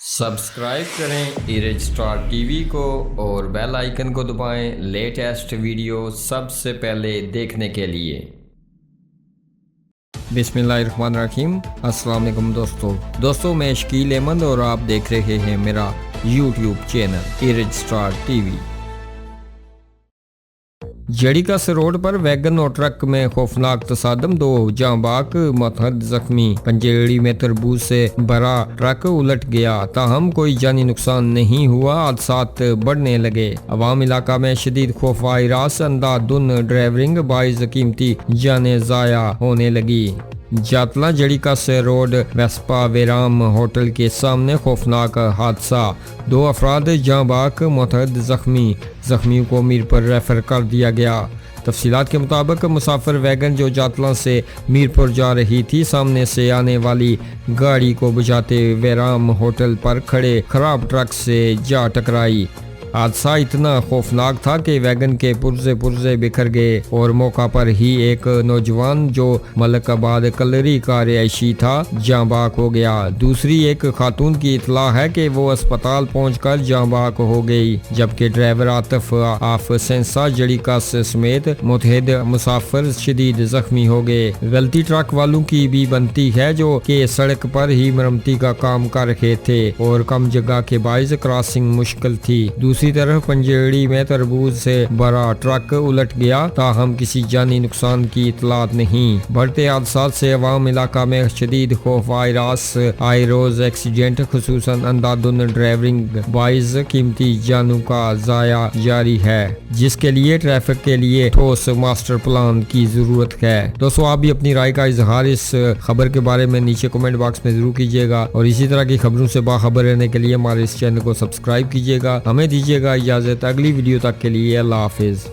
Subscribe करें erase star TV को और बेल आइकन को दबाएं लेटेस्ट वीडियो सबसे पहले देखने के लिए। बिस्मिल्लाहिर्रहमानिर्रहीम। अस्सलाम वालेकुम दोस्तों मैं शकील अहमद और आप देख रहे हैं मेरा यूट्यूब चैनल इरेज स्टार टीवी। जड़ीकास रोड पर वैगन और ट्रक में खौफनाक तसादम, 2 जांबाक मतहद जख्मी। पंजेड़ी में तरबूज से भरा ट्रक उलट गया, ताहम कोई जानी नुकसान नहीं हुआ। हादसात बढ़ने लगे। अवाम इलाका में शदीद खौफ वायरस, अंधाधुन ड्राइवरिंग बाइज कीमती जाने जाया होने लगी। जातला जड़ीकास रोड वेस्पा वेराम होटल के सामने खौफनाक हादसा, 2 अफराद जांबाक मतहद जख्मियों को मीरपुर रेफर कर दिया गया। तफसीलात के मुताबिक मुसाफिर वैगन जो जातला से मीरपुर जा रही थी, सामने से आने वाली गाड़ी को बचाते वेराम होटल पर खड़े खराब ट्रक से जा टकराई। हादसा इतना खौफनाक था कि वैगन के पुर्जे बिखर गए और मौका पर ही एक नौजवान जो मलकाबाद कलरी का रिहायशी था जांबाक हो गया। दूसरी एक खातून की इतला है कि वो अस्पताल पहुंचकर जांबाक हो गई, जबकि ड्राइवर आतिफ आफ सेंसा जड़ीकास समेत मुतहद मुसाफिर शदीद जख्मी हो गए। गलती ट्रक वालों की भी बनती है जो कि सड़क पर ही मरम्मती का काम कर रहे थे और कम जगह के बाइस क्रॉसिंग मुश्किल थी। दूसरी तरफ पंजेड़ी में तरबूज से भरा ट्रक उलट गया, ताहम किसी जानी नुकसान की इतलात नहीं। बढ़ते हादसात से अवाम इलाका में शदीद खौफ वायरस, आए रोज एक्सीडेंट खुसूसन अंधाधुन ड्राइवरिंग बाइज कीमती जानों का जाया जारी है, जिसके लिए ट्रैफिक के लिए ठोस मास्टर प्लान की जरूरत है। दोस्तों आप भी अपनी राय का इजहार इस खबर के बारे में नीचे कमेंट बॉक्स में जरूर कीजिएगा और इसी तरह की खबरों से बाखबर रहने के लिए हमारे इस चैनल को सब्सक्राइब कीजिएगा। हमें दीजिएगा इजाजत, अगली वीडियो तक के लिए अल्लाह हाफिज।